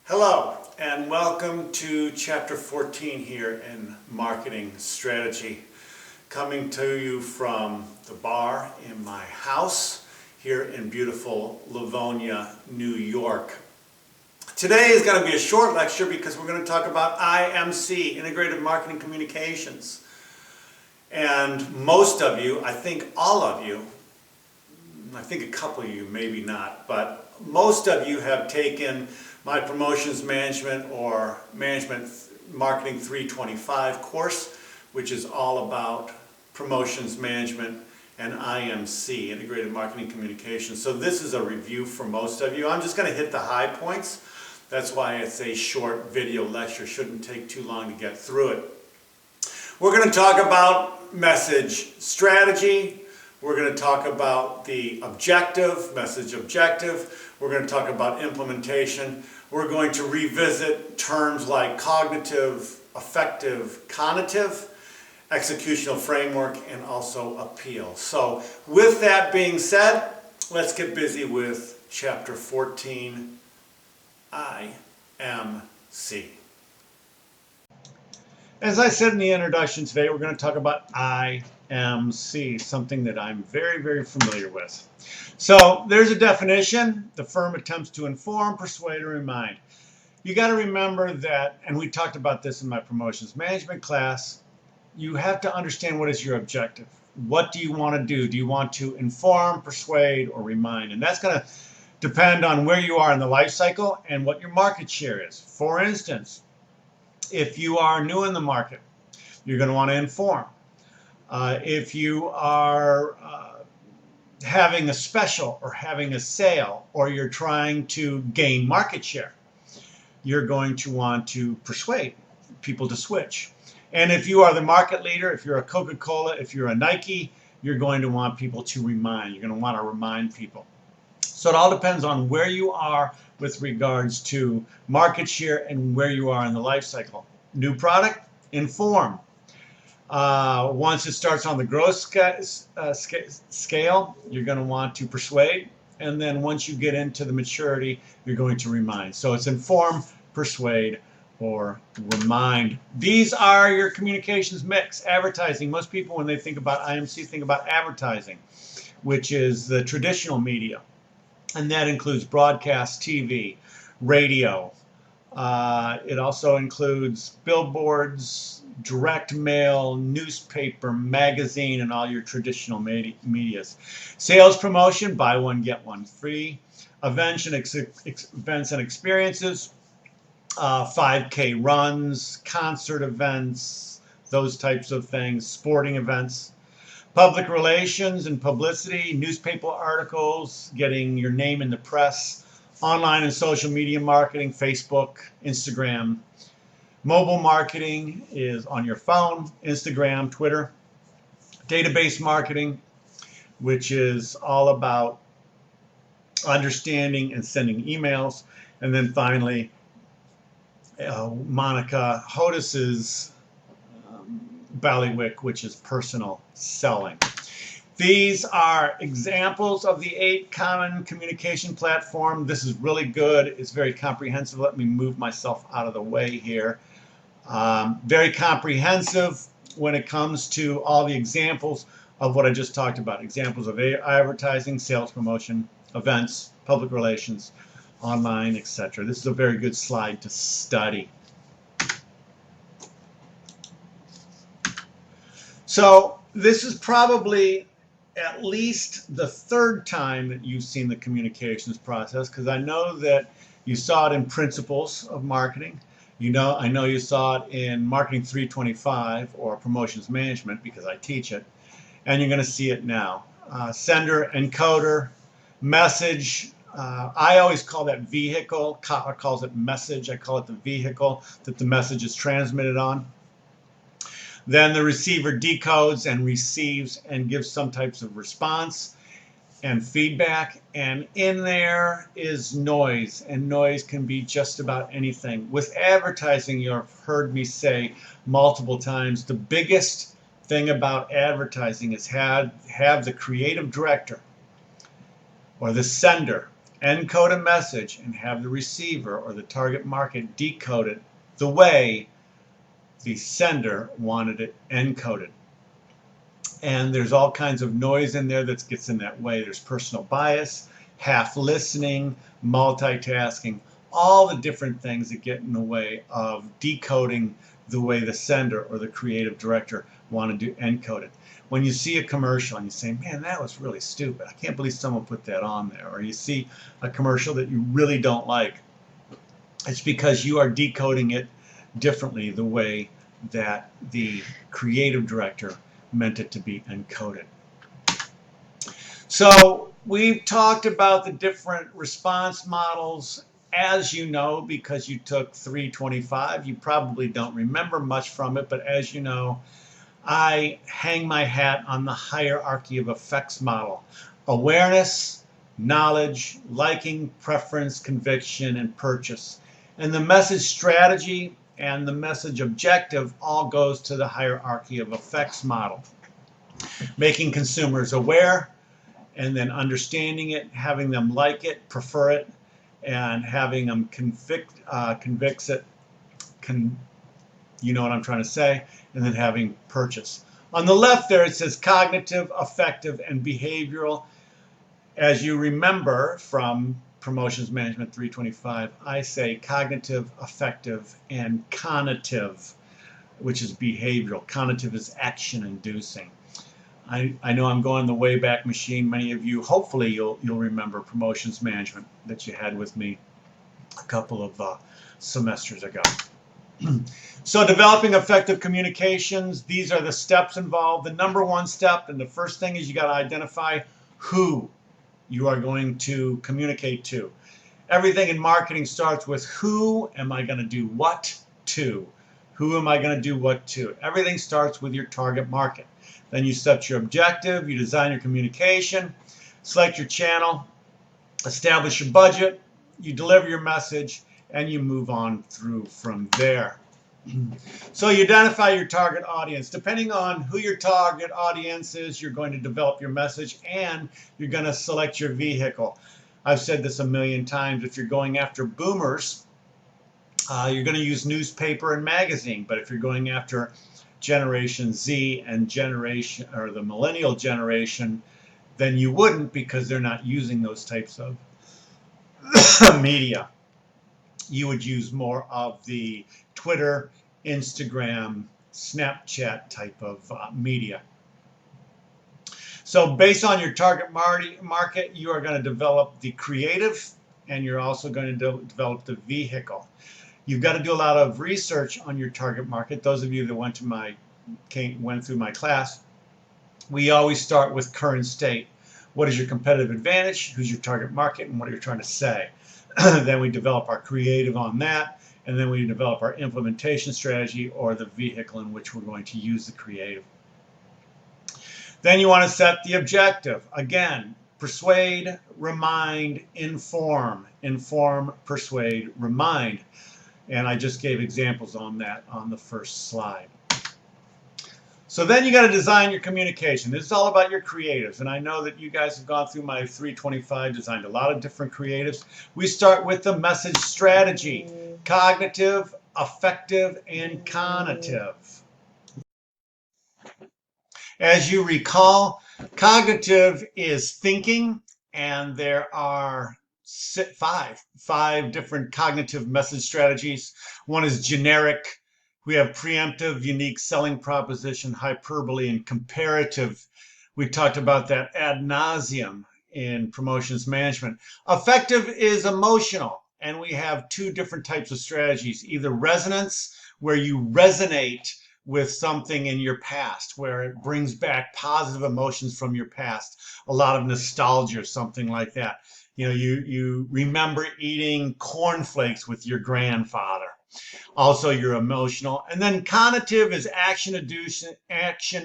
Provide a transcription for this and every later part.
Hello and welcome to chapter 14 here in Marketing Strategy, coming to you from the bar in my house here in beautiful Livonia, New York. Today is going to be a short lecture because we're going to talk about IMC, Integrated Marketing Communications. And most of you, I think all of you, I think a couple of you, maybe not, but most of you have taken my Promotions Management or Management Marketing 325 course, which is all about promotions management and IMC, Integrated Marketing Communications. So this is a review for most of you. I'm just going to hit the high points. That's why it's a short video lecture. Shouldn't take too long to get through it. We're going to talk about message strategy. We're going to talk about the objective, message objective. We're going to talk about implementation. We're going to revisit terms like cognitive, affective, conative, executional framework, and also appeal. So with that being said, let's get busy with chapter 14, IMC. As I said in the introduction today, we're going to talk about IMC, something that I'm very, very familiar with. So there's a definition. The firm attempts to inform, persuade, or remind. You got to remember that, and we talked about this in my promotions management class, you have to understand what is your objective. What do you want to do? Do you want to inform, persuade, or remind? And that's going to depend on where you are in the life cycle and what your market share is. For instance, if you are new in the market, you're going to want to inform. If you are having a special or having a sale, or you're trying to gain market share, you're going to want to persuade people to switch. And if you are the market leader, if you're a Coca-Cola, if you're a Nike, you're going to want people to remind. You're going to want to remind people. So it all depends on where you are with regards to market share and where you are in the life cycle. New product, inform. Once it starts on the growth scale, you're going to want to persuade. And then once you get into the maturity, you're going to remind. So it's inform, persuade, or remind. These are your communications mix. Advertising. Most people, when they think about IMC, think about advertising, which is the traditional media. And that includes broadcast, TV, radio. It also includes billboards, direct mail, newspaper, magazine, and all your traditional medias. Sales promotion, buy one, get one free. Events and experiences, 5K runs, concert events, those types of things, sporting events. Public relations and publicity, newspaper articles, getting your name in the press, online and social media marketing, Facebook, Instagram. Mobile marketing is on your phone, Instagram, Twitter. Database marketing, which is all about understanding and sending emails. And then finally, Monica Hodis's Ballywick, which is personal selling. These are examples of the 8 common communication platforms. This is really good. It's very comprehensive. Let me move myself out of the way here. Very comprehensive when it comes to all the examples of what I just talked about. Examples of advertising, sales promotion, events, public relations, online, etc. This is a very good slide to study. So this is probably at least the 3rd time that you've seen the communications process, because I know that you saw it in Principles of Marketing. I know you saw it in Marketing 325 or Promotions Management, because I teach it, and you're going to see it now. Sender, encoder, message. I always call that vehicle. Kotler calls it message. I call it the vehicle that the message is transmitted on. Then the receiver decodes and receives and gives some types of response and feedback. And in there is noise, and noise can be just about anything. With advertising, you've heard me say multiple times, the biggest thing about advertising is have the creative director or the sender encode a message and have the receiver or the target market decode it the way the sender wanted it encoded. And there's all kinds of noise in there that gets in that way. There's personal bias, half listening, multitasking, all the different things that get in the way of decoding the way the sender or the creative director wanted to encode it. When you see a commercial and you say, man, that was really stupid, I can't believe someone put that on there, or you see a commercial that you really don't like, it's because you are decoding it differently the way that the creative director meant it to be encoded. So we've talked about the different response models. As you know, because you took 325, you probably don't remember much from it, but as you know, I hang my hat on the hierarchy of effects model. Awareness, knowledge, liking, preference, conviction, and purchase. And the message strategy and the message objective all goes to the hierarchy of effects model. Making consumers aware, and then understanding it, having them like it, prefer it, and having them convicts it, you know what I'm trying to say, and then having purchase. On the left there it says cognitive, affective, and behavioral. As you remember from Promotions Management 325, I say cognitive, affective, and conative, which is behavioral. Conative is action inducing. I know I'm going the way back machine. Many of you, hopefully you'll remember Promotions Management that you had with me a couple of semesters ago. So developing effective communications, these are the steps involved. The number one step, and the first thing is you got to identify who you are going to communicate to. Everything in marketing starts with who am I going to do what to? Who am I going to do what to? Everything starts with your target market. Then you set your objective, you design your communication, select your channel, establish your budget, you deliver your message, and you move on through from there. So you identify your target audience. Depending on who your target audience is, you're going to develop your message and you're going to select your vehicle. I've said this a million times. If you're going after boomers, you're going to use newspaper and magazine. But if you're going after Generation Z and the millennial generation, then you wouldn't, because they're not using those types of media. You would use more of the Twitter, Instagram, Snapchat type of media. So based on your target market, you are going to develop the creative, and you're also going to develop the vehicle. You've got to do a lot of research on your target market. Those of you that went through my class, we always start with current state. What is your competitive advantage? Who's your target market? And what are you trying to say? Then we develop our creative on that, and then we develop our implementation strategy, or the vehicle in which we're going to use the creative. Then you want to set the objective. Again, persuade, remind, inform. Inform, persuade, remind. And I just gave examples on that on the first slide. So then you got to design your communication. This is all about your creatives. And I know that you guys have gone through my 325, designed a lot of different creatives. We start with the message strategy: cognitive, affective, and conative. As you recall, cognitive is thinking, and there are five different cognitive message strategies. One is generic. We have preemptive, unique selling proposition, hyperbole, and comparative. We talked about that ad nauseum in promotions management. Affective is emotional, and we have two different types of strategies: either resonance, where you resonate with something in your past, where it brings back positive emotions from your past, a lot of nostalgia or something like that. You know, you remember eating cornflakes with your grandfather. Also, you're emotional. And then conative is action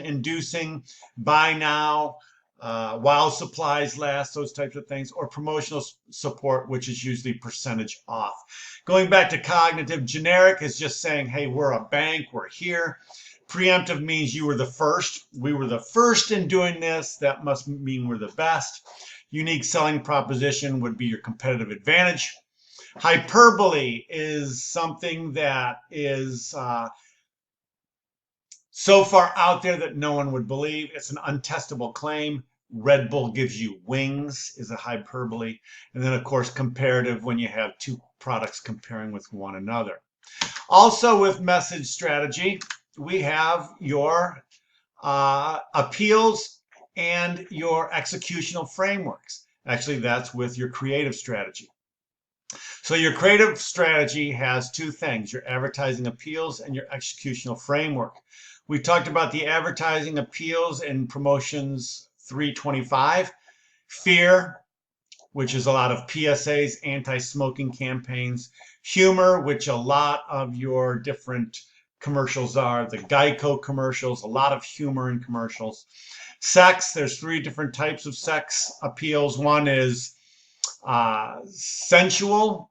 inducing, buy now, while supplies last, those types of things, or promotional support, which is usually percentage off. Going back to cognitive, generic is just saying, hey, we're a bank, we're here. Preemptive means you were the first. We were the first in doing this. That must mean we're the best. Unique selling proposition would be your competitive advantage. Hyperbole is something that is so far out there that no one would believe. It's an untestable claim. Red Bull gives you wings is a hyperbole. And then, of course, comparative when you have two products comparing with one another. Also with message strategy, we have your appeals and your executional frameworks. Actually, that's with your creative strategy. So your creative strategy has two things, your advertising appeals and your executional framework. We talked about the advertising appeals in promotions 325, fear, which is a lot of PSAs, anti-smoking campaigns, humor, which a lot of your different commercials are, the Geico commercials, a lot of humor in commercials. Sex, there's three different types of sex appeals. One is sensual,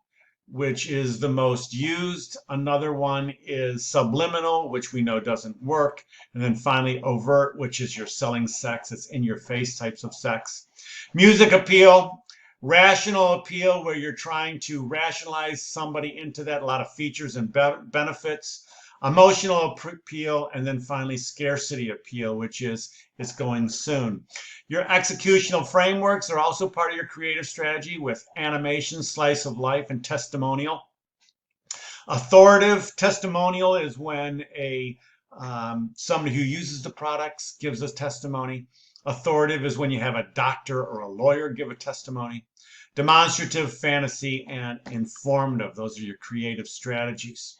which is the most used. Another one is subliminal, which we know doesn't work. And then finally, overt, which is you're selling sex. It's in your face types of sex. Music appeal, rational appeal, where you're trying to rationalize somebody into that, a lot of features and benefits. Emotional appeal, and then finally scarcity appeal, which is it's going soon. Your executional frameworks are also part of your creative strategy with animation, slice of life, and testimonial. Authoritative testimonial is when somebody who uses the products gives us testimony. Authoritative is when you have a doctor or a lawyer give a testimony. Demonstrative, fantasy, and informative. Those are your creative strategies.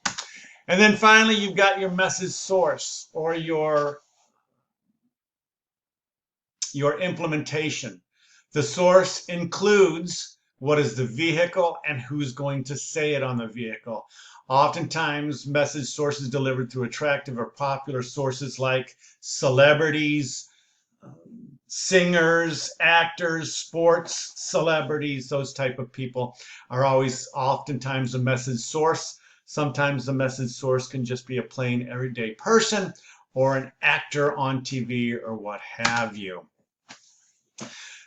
And then finally, you've got your message source or your implementation. The source includes what is the vehicle and who's going to say it on the vehicle. Oftentimes, message source is delivered through attractive or popular sources like celebrities, singers, actors, sports celebrities. Those type of people are oftentimes a message source. Sometimes the message source can just be a plain everyday person or an actor on TV or what have you.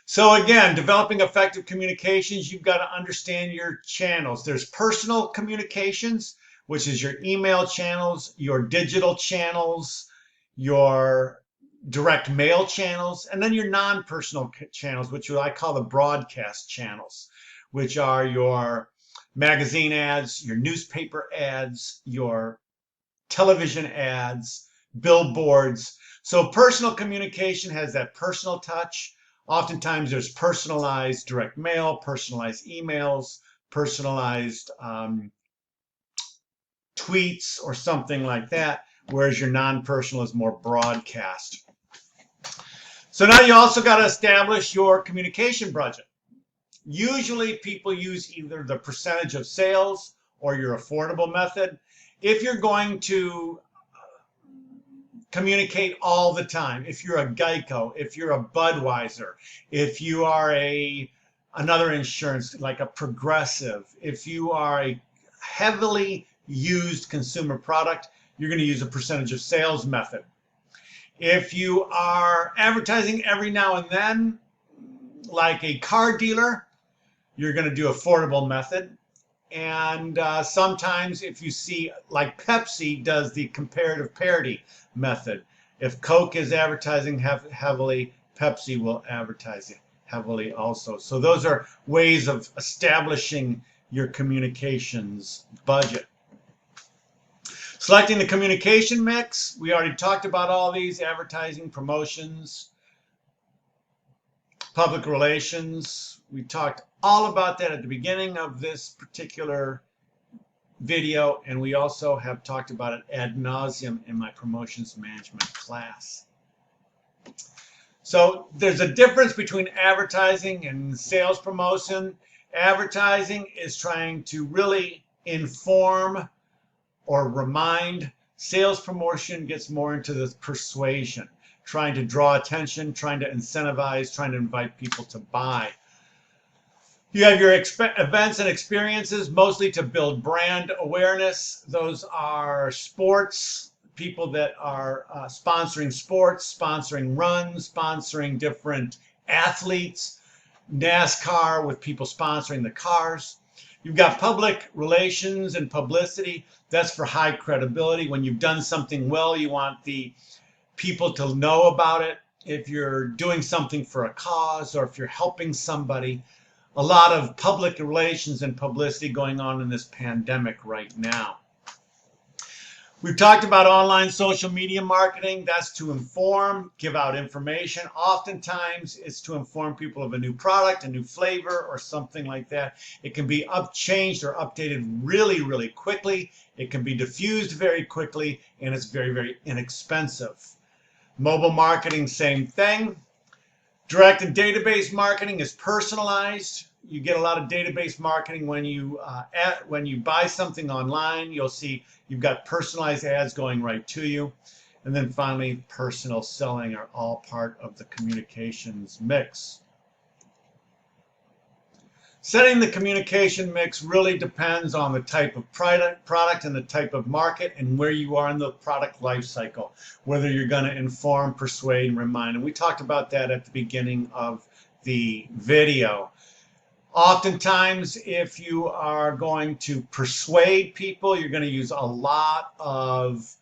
So again, developing effective communications, you've got to understand your channels. There's personal communications, which is your email channels, your digital channels, your direct mail channels, and then your non-personal channels, which I call the broadcast channels, which are your magazine ads, your newspaper ads, your television ads, billboards. So personal communication has that personal touch. Oftentimes there's personalized direct mail, personalized emails, personalized tweets or something like that, whereas your non-personal is more broadcast. So now you also got to establish your communication budget. Usually people use either the percentage of sales or your affordable method. If you're going to communicate all the time, if you're a Geico, if you're a Budweiser, if you are another insurance like a Progressive, if you are a heavily used consumer product, you're going to use a percentage of sales method. If you are advertising every now and then, like a car dealer, you're going to do affordable method. And sometimes if you see, like Pepsi does the comparative parity method. If Coke is advertising heavily, Pepsi will advertise heavily also. So those are ways of establishing your communications budget. Selecting the communication mix. We already talked about all these: advertising, promotions, public relations. We talked all about that at the beginning of this particular video, and we also have talked about it ad nauseum in my promotions management class. So there's a difference between advertising and sales promotion. Advertising is trying to really inform or remind. Sales promotion gets more into the persuasion, trying to draw attention, trying to incentivize, trying to invite people to buy. You have your events and experiences, mostly to build brand awareness. Those are sports, people that are sponsoring sports, sponsoring runs, sponsoring different athletes, NASCAR with people sponsoring the cars. You've got public relations and publicity. That's for high credibility. When you've done something well, you want the people to know about it. If you're doing something for a cause or if you're helping somebody, a lot of public relations and publicity going on in this pandemic right now. We've talked about online social media marketing. That's to inform, give out information. Oftentimes, it's to inform people of a new product, a new flavor, or something like that. It can be changed or updated really, really quickly. It can be diffused very quickly, and it's very, very inexpensive. Mobile marketing, same thing. Direct and database marketing is personalized. You get a lot of database marketing when you buy something online. You'll see you've got personalized ads going right to you. And then finally, personal selling are all part of the communications mix. Setting the communication mix really depends on the type of product and the type of market and where you are in the product life cycle, whether you're going to inform, persuade, and remind. And we talked about that at the beginning of the video. Oftentimes, if you are going to persuade people, you're going to use a lot of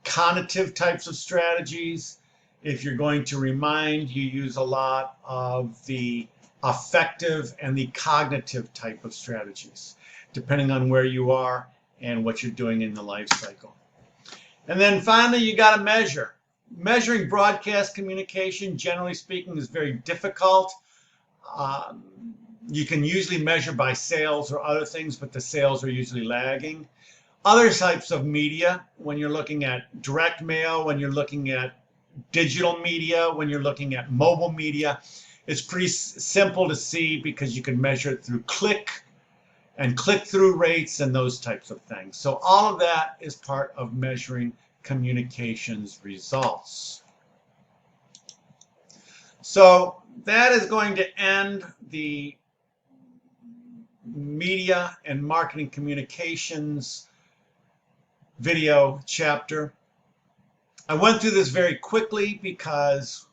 cognitive types of strategies. If you're going to remind, you use a lot of the affective and the cognitive type of strategies, depending on where you are and what you're doing in the life cycle. And then finally, you got to measure. Measuring broadcast communication, generally speaking, is very difficult. You can usually measure by sales or other things, but the sales are usually lagging. Other types of media, when you're looking at direct mail, when you're looking at digital media, when you're looking at mobile media, it's pretty simple to see because you can measure it through click and click-through rates and those types of things. So all of that is part of measuring communications results. So that is going to end the media and marketing communications video chapter. I went through this very quickly because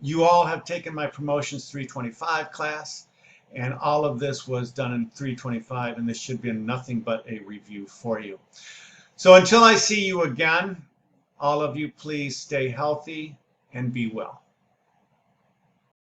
you all have taken my Promotions 325 class, and all of this was done in 325, and this should be nothing but a review for you. So until I see you again, all of you, please stay healthy and be well.